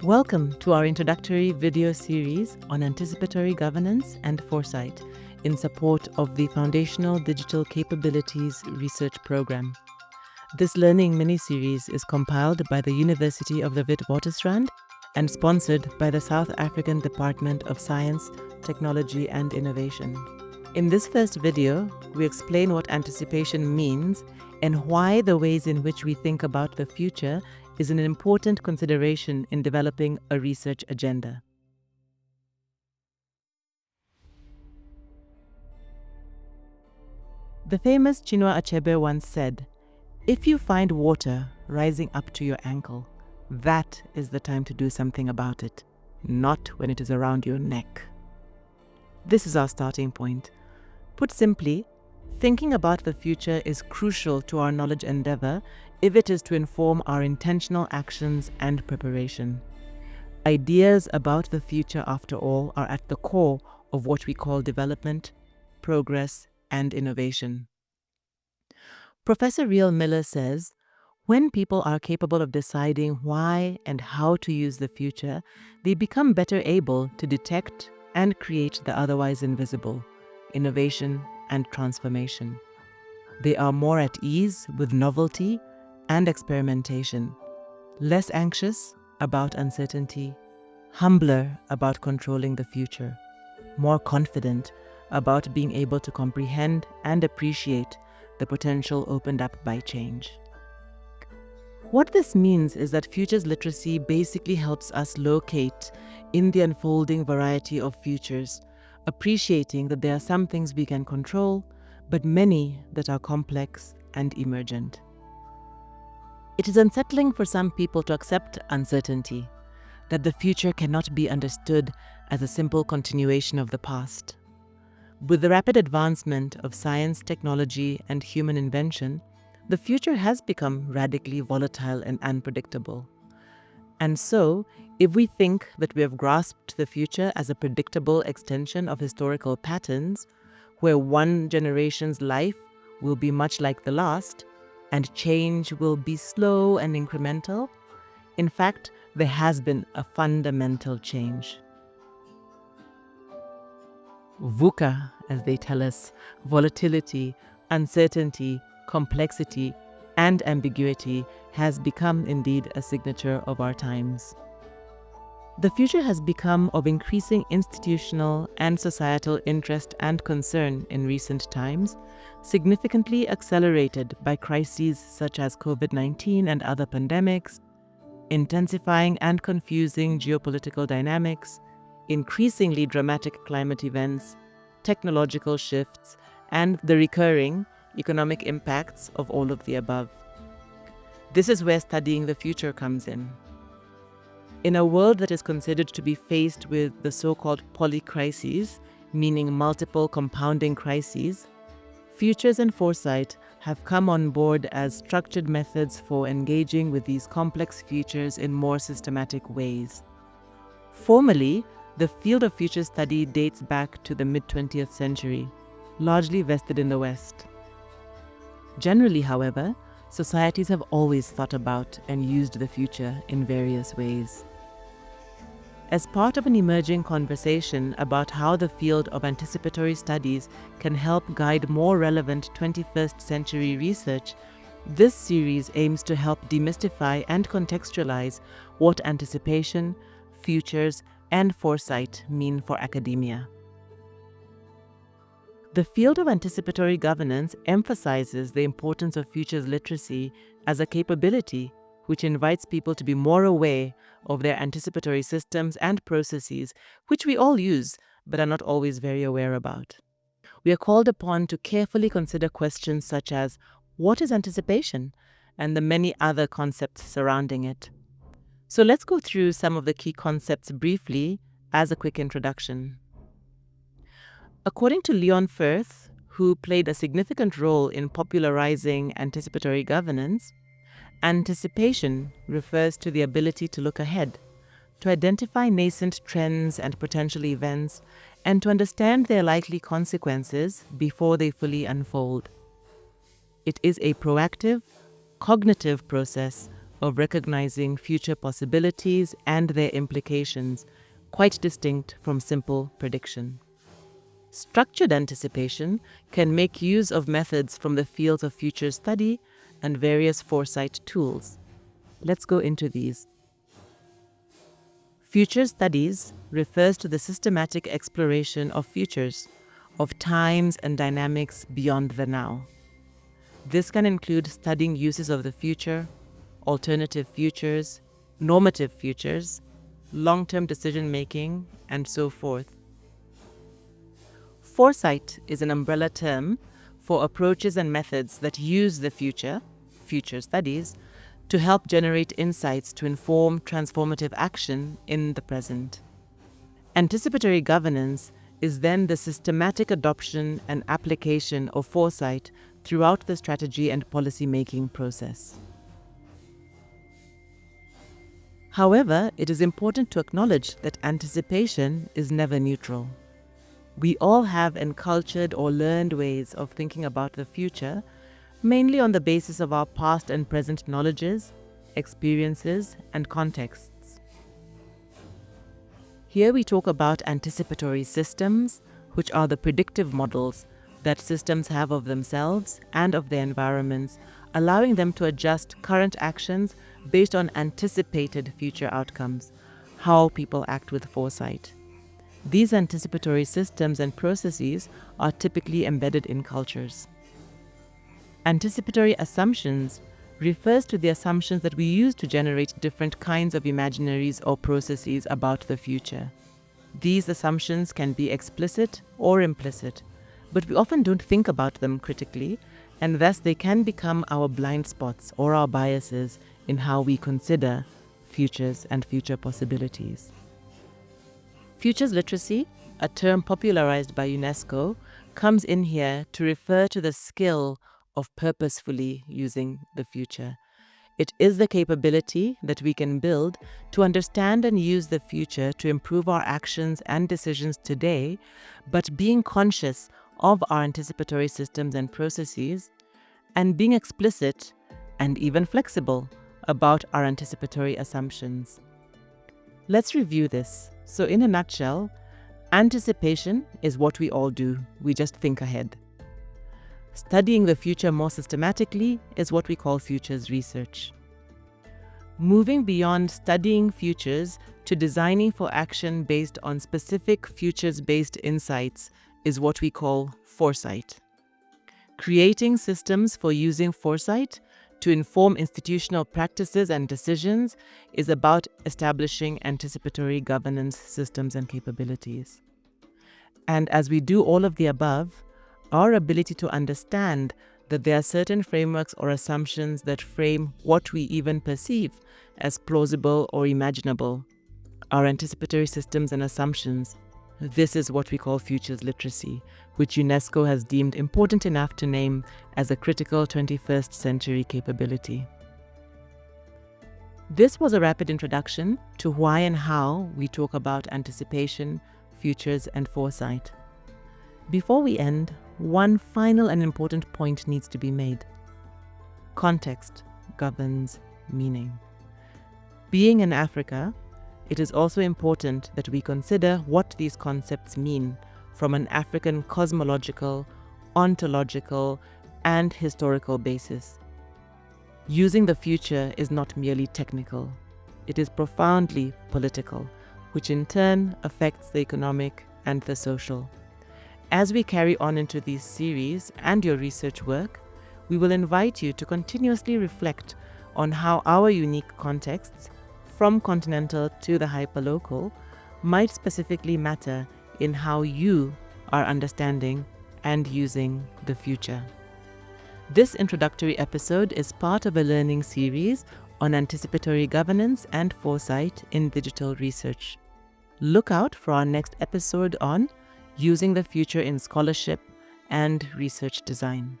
Welcome to our introductory video series on anticipatory governance and foresight in support of the Foundational Digital Capabilities Research Program. This learning mini-series is compiled by the University of the Witwatersrand and sponsored by the South African Department of Science, Technology and Innovation. In this first video, we explain what anticipation means and why the ways in which we think about the future is an important consideration in developing a research agenda. The famous Chinua Achebe once said, "If you find water rising up to your ankle, that is the time to do something about it, not when it is around your neck." This is our starting point. Put simply, thinking about the future is crucial to our knowledge endeavor if it is to inform our intentional actions and preparation. Ideas about the future, after all, are at the core of what we call development, progress, and innovation. Professor Riel Miller says, when people are capable of deciding why and how to use the future, they become better able to detect and create the otherwise invisible, innovation and transformation. They are more at ease with novelty and experimentation, less anxious about uncertainty, humbler about controlling the future, more confident about being able to comprehend and appreciate the potential opened up by change. What this means is that futures literacy basically helps us locate in the unfolding variety of futures, appreciating that there are some things we can control, but many that are complex and emergent. It is unsettling for some people to accept uncertainty, that the future cannot be understood as a simple continuation of the past. With the rapid advancement of science, technology, and human invention, the future has become radically volatile and unpredictable. And so, if we think that we have grasped the future as a predictable extension of historical patterns, where one generation's life will be much like the last, and change will be slow and incremental, in fact, there has been a fundamental change. VUCA, as they tell us, volatility, uncertainty, complexity, and ambiguity has become indeed a signature of our times. The future has become of increasing institutional and societal interest and concern in recent times, significantly accelerated by crises such as COVID-19 and other pandemics, intensifying and confusing geopolitical dynamics, increasingly dramatic climate events, technological shifts, and the recurring economic impacts of all of the above. This is where studying the future comes in. In a world that is considered to be faced with the so-called polycrises, meaning multiple compounding crises, futures and foresight have come on board as structured methods for engaging with these complex futures in more systematic ways. Formally, the field of future study dates back to the mid-20th century, largely vested in the West. Generally, however, societies have always thought about and used the future in various ways. As part of an emerging conversation about how the field of anticipatory studies can help guide more relevant 21st century research, this series aims to help demystify and contextualize what anticipation, futures, and foresight mean for academia. The field of anticipatory governance emphasizes the importance of futures literacy as a capability which invites people to be more aware of their anticipatory systems and processes, which we all use but are not always very aware about. We are called upon to carefully consider questions such as, what is anticipation? And the many other concepts surrounding it. So let's go through some of the key concepts briefly as a quick introduction. According to Leon Firth, who played a significant role in popularizing anticipatory governance, anticipation refers to the ability to look ahead, to identify nascent trends and potential events, and to understand their likely consequences before they fully unfold. It is a proactive, cognitive process of recognizing future possibilities and their implications, quite distinct from simple prediction. Structured anticipation can make use of methods from the fields of future study and various foresight tools. Let's go into these. Future studies refers to the systematic exploration of futures, of times and dynamics beyond the now. This can include studying uses of the future, alternative futures, normative futures, long-term decision-making, and so forth. Foresight is an umbrella term for approaches and methods that use the future studies, to help generate insights to inform transformative action in the present. Anticipatory governance is then the systematic adoption and application of foresight throughout the strategy and policy-making process. However, it is important to acknowledge that anticipation is never neutral. We all have encultured or learned ways of thinking about the future, mainly on the basis of our past and present knowledges, experiences, and contexts. Here we talk about anticipatory systems, which are the predictive models that systems have of themselves and of their environments, allowing them to adjust current actions based on anticipated future outcomes, how people act with foresight. These anticipatory systems and processes are typically embedded in cultures. Anticipatory assumptions refers to the assumptions that we use to generate different kinds of imaginaries or processes about the future. These assumptions can be explicit or implicit, but we often don't think about them critically, and thus they can become our blind spots or our biases in how we consider futures and future possibilities. Futures literacy, a term popularized by UNESCO, comes in here to refer to the skill of purposefully using the future. It is the capability that we can build to understand and use the future to improve our actions and decisions today, but being conscious of our anticipatory systems and processes, and being explicit and even flexible about our anticipatory assumptions. Let's review this. So in a nutshell, anticipation is what we all do. We just think ahead. Studying the future more systematically is what we call futures research. Moving beyond studying futures to designing for action based on specific futures-based insights is what we call foresight. Creating systems for using foresight to inform institutional practices and decisions is about establishing anticipatory governance systems and capabilities. And as we do all of the above, our ability to understand that there are certain frameworks or assumptions that frame what we even perceive as plausible or imaginable, our anticipatory systems and assumptions. This is what we call futures literacy, which UNESCO has deemed important enough to name as a critical 21st century capability. This was a rapid introduction to why and how we talk about anticipation, futures, and foresight. Before we end, one final and important point needs to be made. Context governs meaning. Being in Africa, it is also important that we consider what these concepts mean from an African cosmological, ontological, and historical basis. Using the future is not merely technical. It is profoundly political, which in turn affects the economic and the social. As we carry on into these series and your research work, we will invite you to continuously reflect on how our unique contexts, from continental to the hyperlocal, might specifically matter in how you are understanding and using the future. This introductory episode is part of a learning series on anticipatory governance and foresight in digital research. Look out for our next episode on using the future in scholarship and research design.